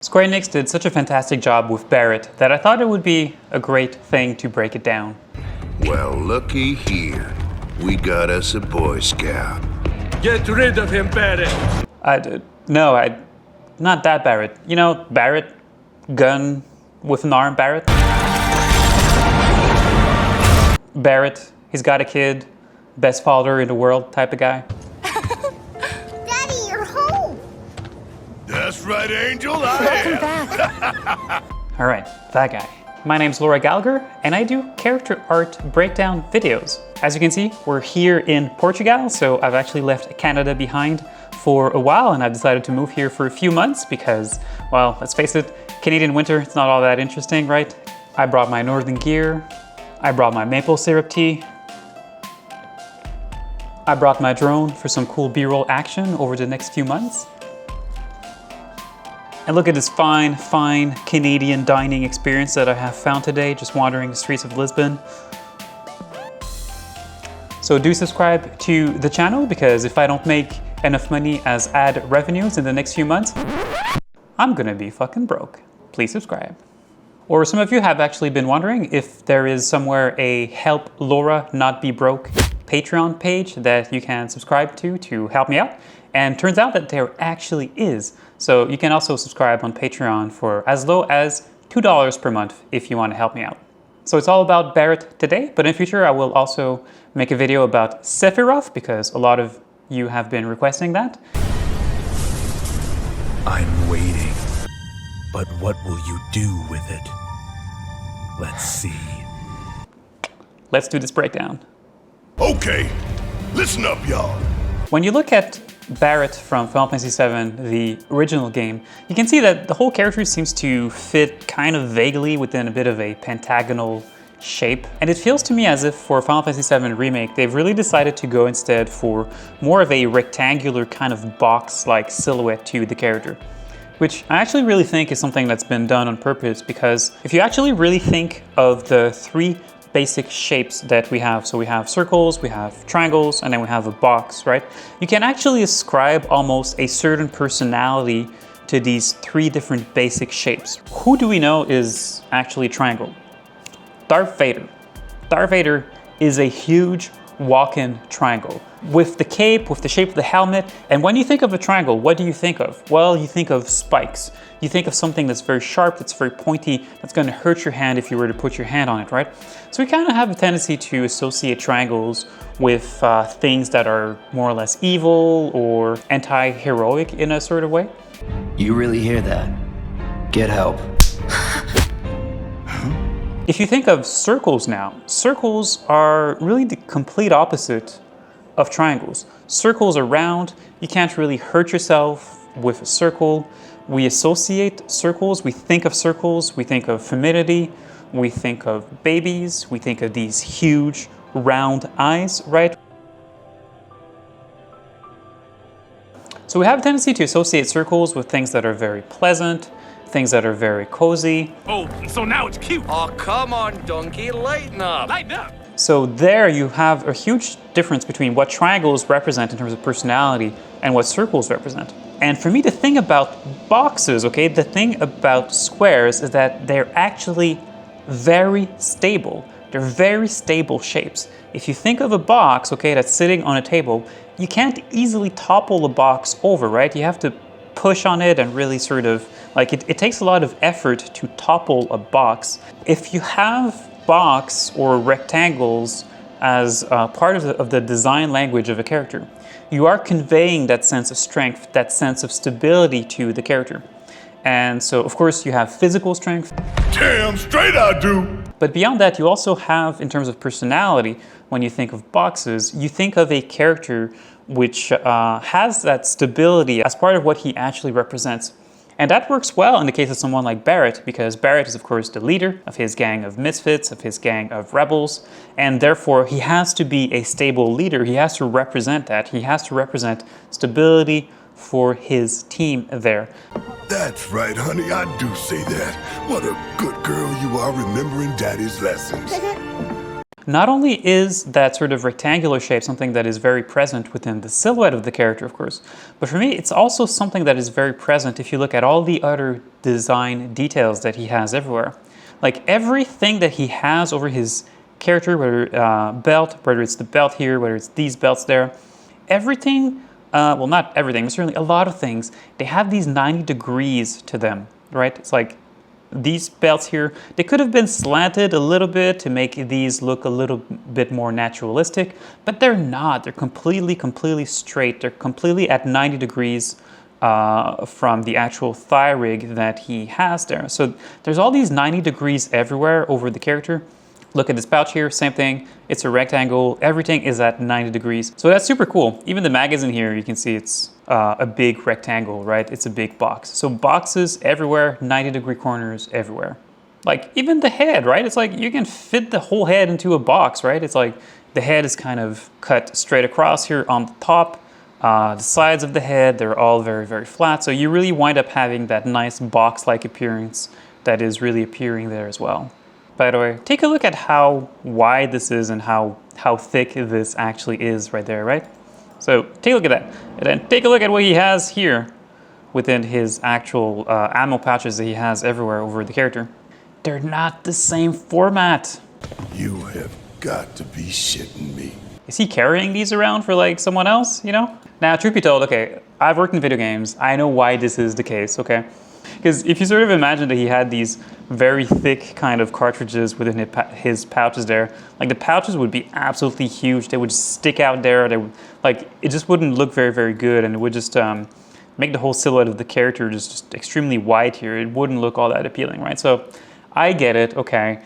Square Enix did such a fantastic job with Barret that I thought it would be a great thing to break it down. Well, looky here. We got us a Boy Scout. Get rid of him, Barret! Not that Barret. You know, Barret, gun with an arm Barret. Barret, he's got a kid, best father in the world type of guy. Daddy, you're home! That's right, Angel, Welcome back. All right, that guy. My name's Laura Gallagher, and I do character art breakdown videos. As you can see, we're here in Portugal, so I've actually left Canada behind for a while, and I've decided to move here for a few months because, well, let's face it, Canadian winter, it's not all that interesting, right? I brought my northern gear, I brought my maple syrup tea, I brought my drone for some cool B-roll action over the next few months. And look at this fine Canadian dining experience that I have found today, just wandering the streets of Lisbon. So do subscribe to the channel, because if I don't make enough money as ad revenues in the next few months, I'm gonna be fucking broke. Please subscribe. Or some of you have actually been wondering if there is somewhere a Help Laura Not Be Broke Patreon page that you can subscribe to help me out. And turns out that there actually is. So you can also subscribe on Patreon for as low as $2 per month if you want to help me out. So it's all about Barret today, but in future I will also make a video about Sephiroth, because a lot of you have been requesting that. I'm waiting. But what will you do with it? Let's see. Let's do this breakdown. Okay, listen up, y'all. When you look at Barret from Final Fantasy VII, the original game, you can see that the whole character seems to fit kind of vaguely within a bit of a pentagonal shape. And it feels to me as if for Final Fantasy VII Remake, they've really decided to go instead for more of a rectangular kind of box-like silhouette to the character, which I actually really think is something that's been done on purpose, because if you actually really think of the three basic shapes that we have, so we have circles, we have triangles, and then we have a box, right? You can actually ascribe almost a certain personality to these three different basic shapes. Who do we know is actually triangle? Darth Vader. Darth Vader is a huge walk-in triangle with the cape, with the shape of the helmet. And when you think of a triangle, what do you think of? Well, you think of spikes. You think of something that's very sharp, that's very pointy, that's going to hurt your hand if you were to put your hand on it, right? So we kind of have a tendency to associate triangles with things that are more or less evil or anti-heroic in a sort of way. You really hear that? Get help. If you think of circles now, circles are really the complete opposite of triangles. Circles are round, you can't really hurt yourself with a circle. We associate circles, we think of circles, we think of femininity, we think of babies, we think of these huge round eyes, right? So we have a tendency to associate circles with things that are very pleasant, things that are very cozy. Oh, so now it's cute! Oh, come on, donkey, lighten up! Lighten up! So there you have a huge difference between what triangles represent in terms of personality and what circles represent. And for me, the thing about boxes, okay, the thing about squares is that they're actually very stable. They're very stable shapes. If you think of a box, okay, that's sitting on a table, you can't easily topple a box over, right? You have to push on it and really sort of, like, it takes a lot of effort to topple a box. If you have box or rectangles as part of the design language of a character, you are conveying that sense of strength, that sense of stability to the character. And so, of course, you have physical strength. Damn straight I do. But beyond that, you also have, in terms of personality, when you think of boxes, you think of a character which has that stability as part of what he actually represents. And that works well in the case of someone like Barret, because Barret is, of course, the leader of his gang of misfits, of his gang of rebels, and therefore he has to be a stable leader. He has to represent that. He has to represent stability for his team there. That's right, honey, I do say that. What a good girl you are, remembering Daddy's lessons. Not only is that sort of rectangular shape something that is very present within the silhouette of the character, of course, but for me, it's also something that is very present if you look at all the other design details that he has everywhere. Like everything that he has over his character, whether belt, whether it's the belt here, whether it's these belts there, everything, well, not everything, but certainly a lot of things, they have these 90 degrees to them, right? It's like these belts here, they could have been slanted a little bit to make these look a little bit more naturalistic, but they're not. They're completely straight. They're completely at 90 degrees from the actual thigh rig that he has there. So there's all these 90 degrees everywhere over the character. Look at this pouch here, same thing. It's a rectangle. Everything is at 90 degrees. So that's super cool. Even the magazine here, you can see it's a big rectangle, right? It's a big box. So boxes everywhere, 90-degree corners everywhere. Like even the head, right? It's like you can fit the whole head into a box, right? It's like the head is kind of cut straight across here on the top. The sides of the head, they're all very flat. So you really wind up having that nice box-like appearance that is really appearing there as well. By the way, take a look at how wide this is and how thick this actually is right there, right? So take a look at that. And then take a look at what he has here within his actual ammo pouches that he has everywhere over the character. They're not the same format. You have got to be shitting me. Is he carrying these around for like someone else, you know? Now, truth be told, okay, I've worked in video games. I know why this is the case, okay? Because if you sort of imagine that he had these very thick kind of cartridges within his pouches there, like the pouches would be absolutely huge. They would stick out there. They would, like, it just wouldn't look very good, and it would just make the whole silhouette of the character just extremely wide here. It wouldn't look all that appealing, right? So I get it, okay.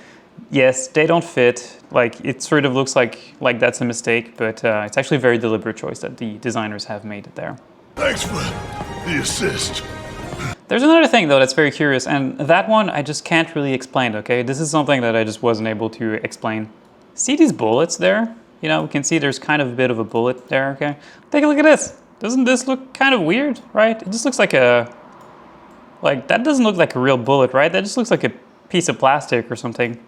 Yes, they don't fit. Like it sort of looks like that's a mistake, but it's actually a very deliberate choice that the designers have made it there. Thanks for the assist. There's another thing though that's very curious, and that one I just can't really explain, okay? This is something that I just wasn't able to explain. See these bullets there? You know, we can see there's kind of a bit of a bullet there, okay? Take a look at this. Doesn't this look kind of weird, right? It just looks like that doesn't look like a real bullet, right? That just looks like a piece of plastic or something.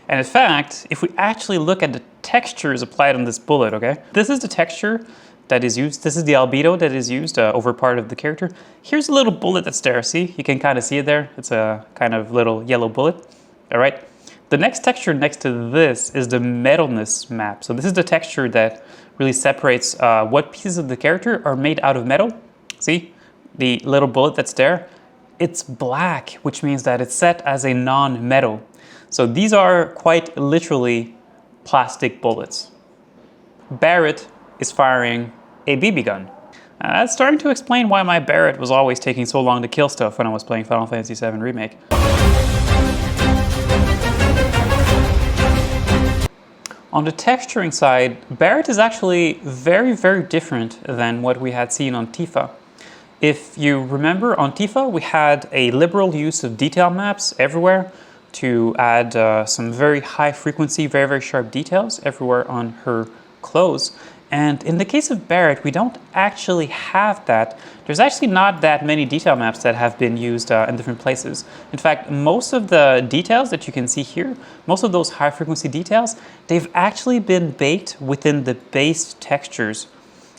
And in fact, if we actually look at the textures applied on this bullet, okay? This is the texture that is used. This is the albedo that is used over part of the character. Here's a little bullet that's there, see? You can kind of see it there. It's a kind of little yellow bullet, all right? The next texture next to this is the metalness map. So this is the texture that really separates what pieces of the character are made out of metal. See, the little bullet that's there, it's black, which means that it's set as a non-metal. So these are quite literally plastic bullets. Barret is firing a BB gun. That's starting to explain why my Barret was always taking so long to kill stuff when I was playing Final Fantasy VII Remake. On the texturing side, Barret is actually very different than what we had seen on Tifa. If you remember, on Tifa, we had a liberal use of detail maps everywhere to add some very high frequency, very sharp details everywhere on her clothes. And in the case of Barret, we don't actually have that. There's actually not that many detail maps that have been used in different places. In fact, most of the details that you can see here, most of those high frequency details, they've actually been baked within the base textures.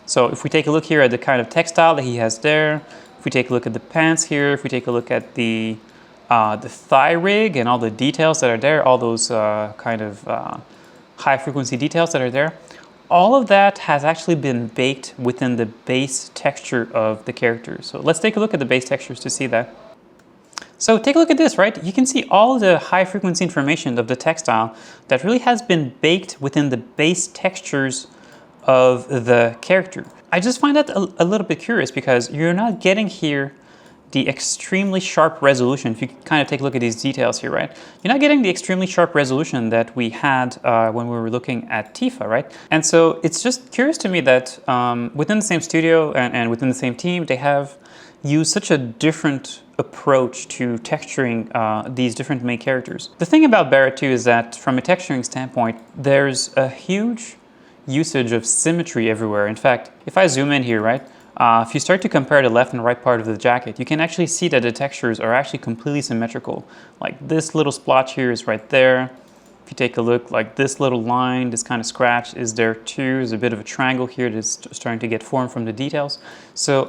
So if we take a look here at the kind of textile that he has there, if we take a look at the pants here, if we take a look at the thigh rig and all the details that are there, all those kind of high frequency details that are there, all of that has actually been baked within the base texture of the character. So let's take a look at the base textures to see that. So take a look at this, right? You can see all the high frequency information of the textile that really has been baked within the base textures of the character. I just find that a little bit curious because you're not getting here the extremely sharp resolution. If you kind of take a look at these details here, right? You're not getting the extremely sharp resolution that we had when we were looking at Tifa, right? And so it's just curious to me that within the same studio and within the same team, they have used such a different approach to texturing these different main characters. The thing about Barret too is that from a texturing standpoint, there's a huge usage of symmetry everywhere. In fact, if I zoom in here, right? If you start to compare the left and right part of the jacket, you can actually see that the textures are actually completely symmetrical. Like this little splotch here is right there. If you take a look, like this little line, this kind of scratch is there too. There's a bit of a triangle here that's starting to get formed from the details. So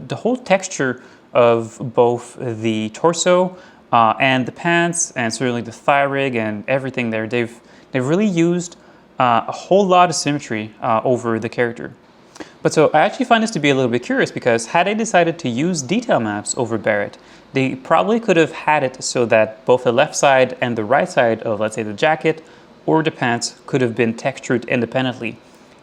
the whole texture of both the torso and the pants, and certainly the thigh rig and everything there, they've really used a whole lot of symmetry over the character. But so I actually find this to be a little bit curious, because had they decided to use detail maps over Barret, they probably could have had it so that both the left side and the right side of, let's say, the jacket or the pants could have been textured independently.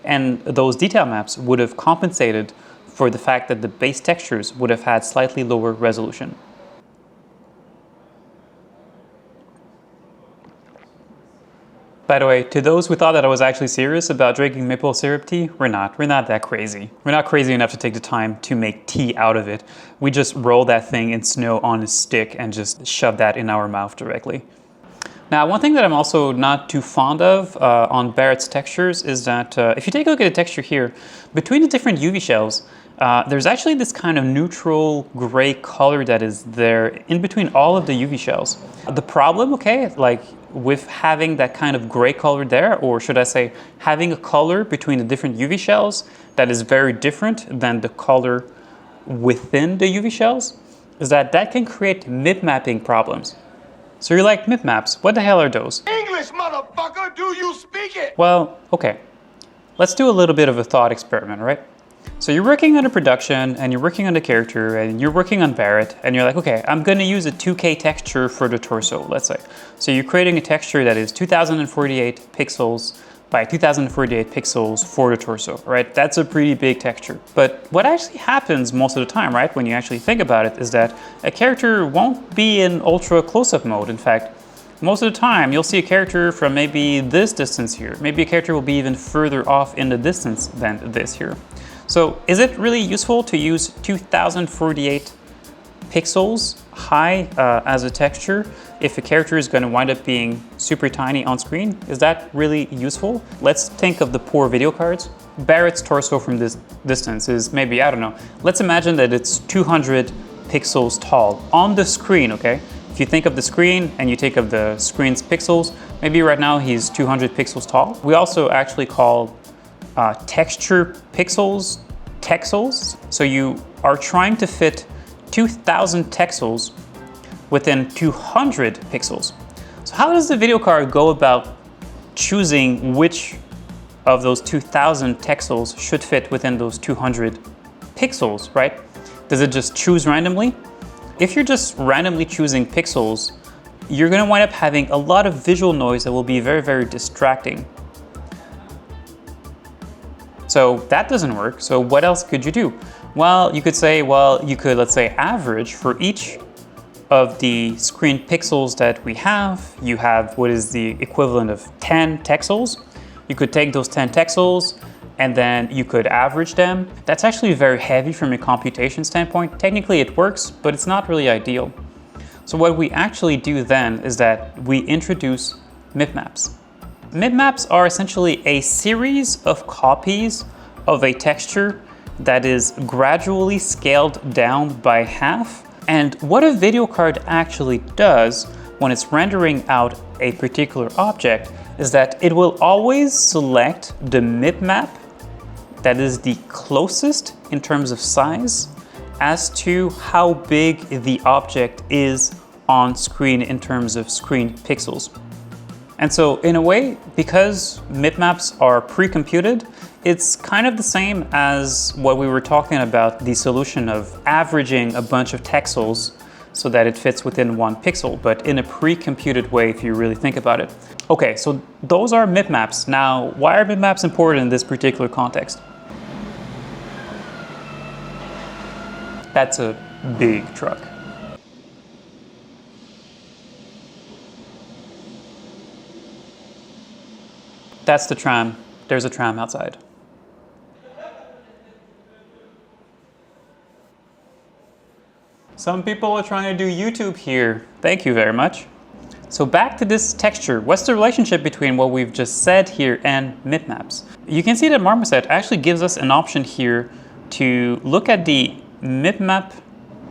And those detail maps would have compensated for the fact that the base textures would have had slightly lower resolution. By the way, to those who thought that I was actually serious about drinking maple syrup tea, we're not. We're not that crazy. We're not crazy enough to take the time to make tea out of it. We just roll that thing in snow on a stick and just shove that in our mouth directly. Now, one thing that I'm also not too fond of on Barret's textures is that if you take a look at the texture here, between the different UV shells, there's actually this kind of neutral gray color that is there in between all of the UV shells. The problem, okay, like with having that kind of gray color there, or should I say having a color between the different UV shells that is very different than the color within the UV shells, is that can create mip-mapping problems. So you're like, mip-maps, what the hell are those? English, motherfucker, do you speak it? Well, okay, let's do a little bit of a thought experiment, right? So you're working on a production and you're working on the character and you're working on Barret and you're like, okay, I'm gonna use a 2K texture for the torso, let's say. So you're creating a texture that is 2048 pixels by 2048 pixels for the torso, right? That's a pretty big texture. But what actually happens most of the time, right, when you actually think about it, is that a character won't be in ultra close-up mode. In fact, most of the time you'll see a character from maybe this distance here. Maybe a character will be even further off in the distance than this here. So is it really useful to use 2048 pixels high as a texture if a character is going to wind up being super tiny on screen? Is that really useful? Let's think of the poor video cards. Barret's torso from this distance is maybe, I don't know, let's imagine that it's 200 pixels tall on the screen, okay? If you think of the screen and you think of the screen's pixels, maybe right now he's 200 pixels tall. We also actually call texture pixels texels. So you are trying to fit 2000 texels within 200 pixels. So how does the video card go about choosing which of those 2000 texels should fit within those 200 pixels, right? Does it just choose randomly? If you're just randomly choosing pixels, you're gonna wind up having a lot of visual noise that will be very, very distracting. So that doesn't work. So what else could you do? Well, you could say, let's say average for each of the screen pixels that we have. You have what is the equivalent of 10 texels. You could take those 10 texels and then you could average them. That's actually very heavy from a computation standpoint. Technically it works, but it's not really ideal. So what we actually do then is that we introduce mipmaps. Mipmaps are essentially a series of copies of a texture that is gradually scaled down by half. And what a video card actually does when it's rendering out a particular object is that it will always select the mipmap that is the closest in terms of size as to how big the object is on screen in terms of screen pixels. And so in a way, because mipmaps are pre-computed, it's kind of the same as what we were talking about, the solution of averaging a bunch of texels so that it fits within one pixel, but in a pre-computed way if you really think about it. Okay, so those are mipmaps. Now, why are mipmaps important in this particular context? That's a big truck. That's the tram. There's a tram outside. Some people are trying to do YouTube here. Thank you very much. So back to this texture. What's the relationship between what we've just said here and mipmaps? You can see that Marmoset actually gives us an option here to look at the mipmap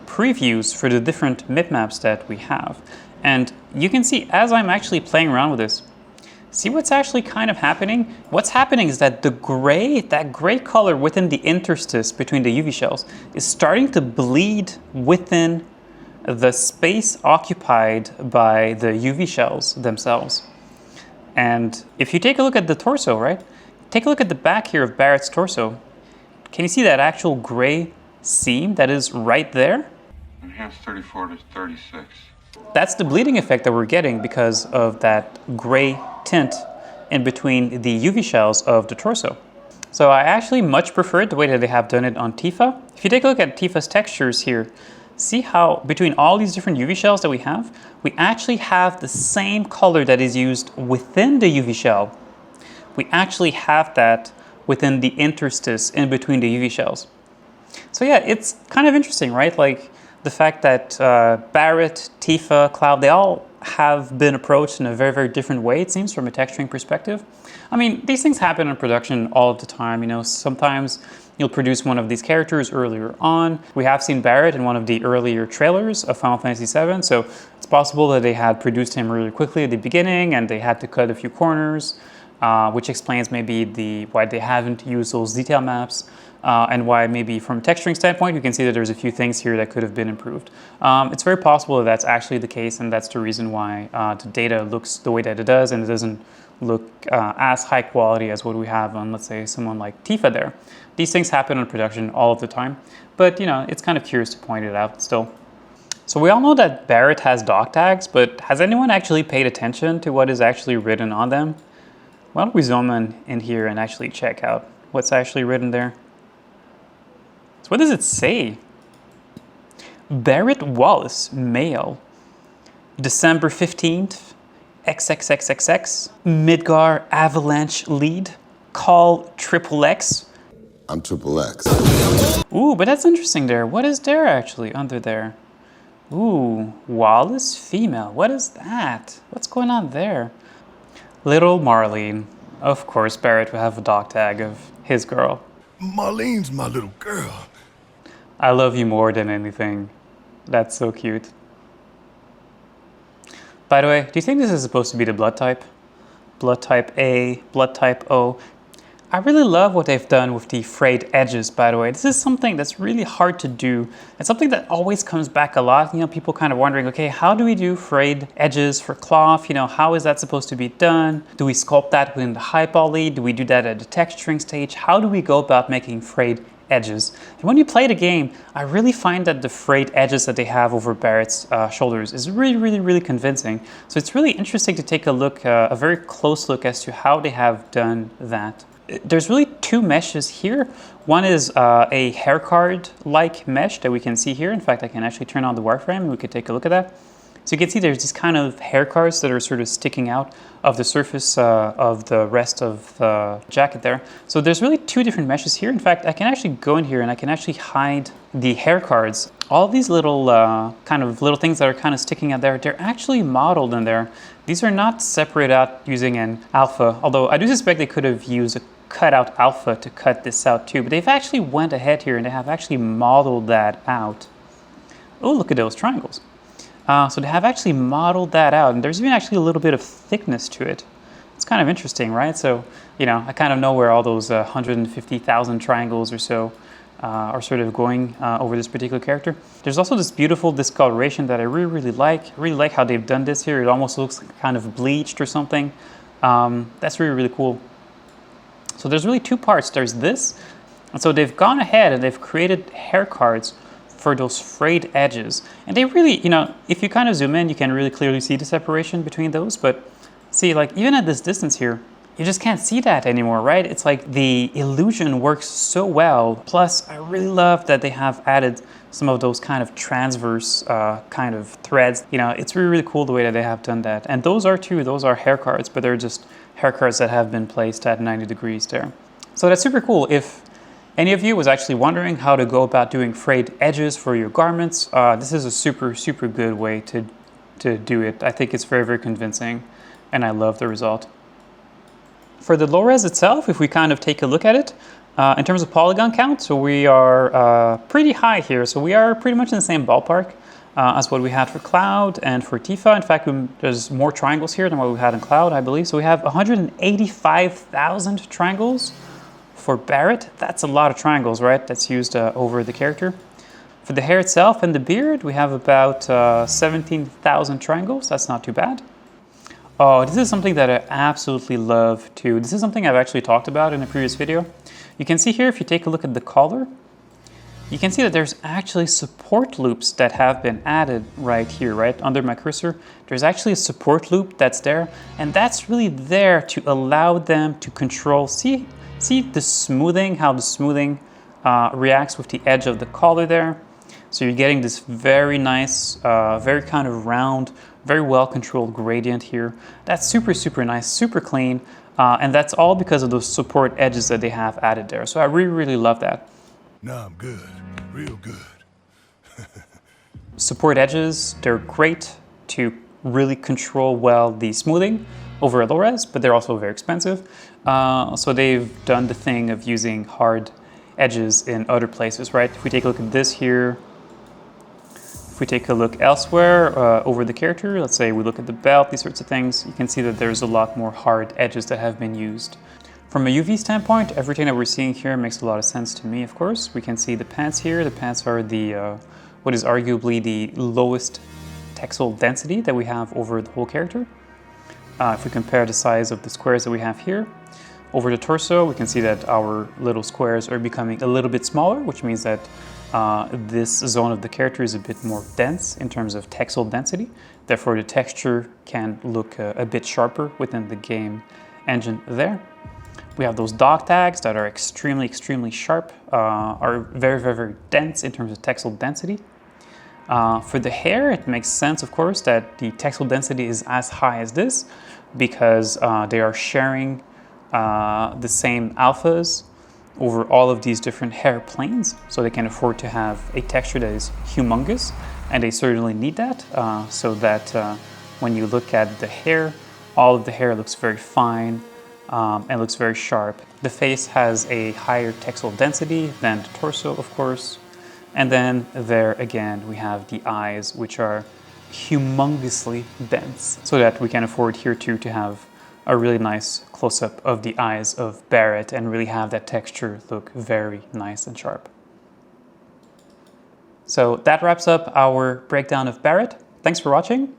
previews for the different mipmaps that we have. And you can see as I'm actually playing around with this, see what's actually kind of happening? What's happening is that that gray color within the interstice between the UV shells is starting to bleed within the space occupied by the UV shells themselves. And if you take a look at the torso, right? Take a look at the back here of Barret's torso. Can you see that actual gray seam that is right there? Enhanced 34 to 36. That's the bleeding effect that we're getting because of that gray tint in between the UV shells of the torso. So I actually much prefer the way that they have done it on Tifa. If you take a look at Tifa's textures here, see how between all these different UV shells that we actually have the same color that is used within the UV shell. We actually have that within the interstice in between the UV shells. So yeah, it's kind of interesting, right? Like the fact that Barret, Tifa, Cloud, they all have been approached in a very, very different way, it seems, from a texturing perspective. I mean, these things happen in production all of the time. You know, sometimes you'll produce one of these characters earlier on. We have seen Barret in one of the earlier trailers of Final Fantasy VII, so it's possible that they had produced him really quickly at the beginning and they had to cut a few corners, which explains maybe why they haven't used those detail maps. And why maybe from a texturing standpoint, you can see that there's a few things here that could have been improved. It's very possible that that's actually the case, and that's the reason why the data looks the way that it does, and it doesn't look as high quality as what we have on, let's say, someone like Tifa there. These things happen in production all of the time, but you know, it's kind of curious to point it out still. So we all know that Barret has Dogtags, but has anyone actually paid attention to what is actually written on them? Why don't we zoom in here and actually check out what's actually written there? So what does it say? Barret Wallace, male, December 15th, XXXXX, Midgar Avalanche lead, call XXX. I'm XXX. Ooh, but that's interesting there. What is there actually under there? Ooh, Wallace female. What is that? What's going on there? Little Marlene. Of course, Barret will have a dog tag of his girl. Marlene's my little girl. I love you more than anything. That's so cute. By the way, do you think this is supposed to be the blood type? Blood type A, blood type O. I really love what they've done with the frayed edges, by the way. This is something that's really hard to do. It's something that always comes back a lot. You know, people kind of wondering, okay, how do we do frayed edges for cloth? You know, how is that supposed to be done? Do we sculpt that within the high poly? Do we do that at the texturing stage? How do we go about making frayed edges? And when you play the game, I really find that the frayed edges that they have over Barret's shoulders is really convincing. So it's really interesting to take a look, a very close look as to how they have done that. There's really two meshes here. One is a hair card-like mesh that we can see here. In fact, I can actually turn on the wireframe and we could take a look at that. So you can see there's these kind of hair cards that are sort of sticking out of the surface of the rest of the jacket there. So there's really two different meshes here. In fact, I can actually go in here and I can actually hide the hair cards. All these little kind of little things that are kind of sticking out there, they're actually modeled in there. These are not separated out using an alpha, although I do suspect they could have used a cutout alpha to cut this out too, but they've actually went ahead here and they have actually modeled that out. Oh, look at those triangles. So they have actually modeled that out, and there's even actually a little bit of thickness to it. It's kind of interesting, right? So, you know, I kind of know where all those 150,000 triangles or so are sort of going over this particular character. There's also this beautiful discoloration that I really like. I really like how they've done this here. It almost looks kind of bleached or something. That's really cool. So there's really two parts. There's this, and so they've gone ahead and they've created hair cards for those frayed edges. And they really, you know, if you kind of zoom in, you can really clearly see the separation between those. But see, like even at this distance here, you just can't see that anymore, right? It's like the illusion works so well. Plus, I really love that they have added some of those kind of transverse kind of threads. You know, it's really cool the way that they have done that. And those are hair cards, but they're just hair cards that have been placed at 90 degrees there. So that's super cool. If any of you was actually wondering how to go about doing frayed edges for your garments, this is a super good way to do it. I think it's very convincing, and I love the result. For the low res itself, if we kind of take a look at it, in terms of polygon count, so we are pretty high here. So we are pretty much in the same ballpark. as what we had for Cloud and for Tifa. In fact, there's more triangles here than what we had in Cloud, I believe. So we have 185,000 triangles for Barret. That's a lot of triangles, right? That's used over the character. For the hair itself and the beard, we have about 17,000 triangles. That's not too bad. Oh, this is something that I absolutely love too. This is something I've actually talked about in a previous video. You can see here, if you take a look at the collar, you can see that there's actually support loops that have been added right here, right under my cursor. There's actually a support loop that's there, and that's really there to allow them to control. See the smoothing, how the smoothing reacts with the edge of the collar there. So you're getting this very nice, very kind of round, very well-controlled gradient here. That's super, super nice, super clean, and that's all because of those support edges that they have added there. So I really, really love that. No, I'm good. Real good. Support edges, they're great to really control well the smoothing over a low res, but they're also very expensive. So they've done the thing of using hard edges in other places, right? If we take a look at this here, if we take a look elsewhere over the character, let's say we look at the belt, these sorts of things, you can see that there's a lot more hard edges that have been used. From a UV standpoint, everything that we're seeing here makes a lot of sense to me, of course. We can see the pants here. The pants are the what is arguably the lowest texel density that we have over the whole character. If we compare the size of the squares that we have here, over the torso, we can see that our little squares are becoming a little bit smaller, which means that this zone of the character is a bit more dense in terms of texel density. Therefore, the texture can look a bit sharper within the game engine there. We have those Dogtags that are extremely, extremely sharp, are very, very, very dense in terms of texel density. For the hair, it makes sense, of course, that the texel density is as high as this because they are sharing the same alphas over all of these different hair planes, so they can afford to have a texture that is humongous, and they certainly need that, so that when you look at the hair, all of the hair looks very fine and looks very sharp. The face has a higher texel density than the torso, of course, and then there again we have the eyes, which are humongously dense, so that we can afford here too to have a really nice close-up of the eyes of Barret and really have that texture look very nice and sharp. So that wraps up our breakdown of Barret. Thanks for watching.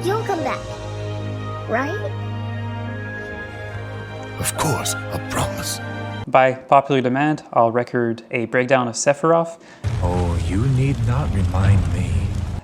You'll come back, right? Of course, I promise. By popular demand, I'll record a breakdown of Sephiroth. Oh, you need not remind me.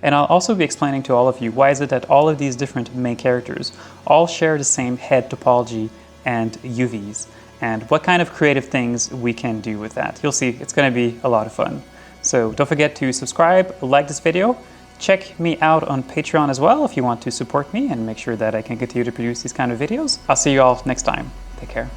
And I'll also be explaining to all of you why is it that all of these different main characters all share the same head topology and UVs, and what kind of creative things we can do with that. You'll see, it's going to be a lot of fun. So don't forget to subscribe, like this video, check me out on Patreon as well if you want to support me and make sure that I can continue to produce these kind of videos. I'll see you all next time. Take care.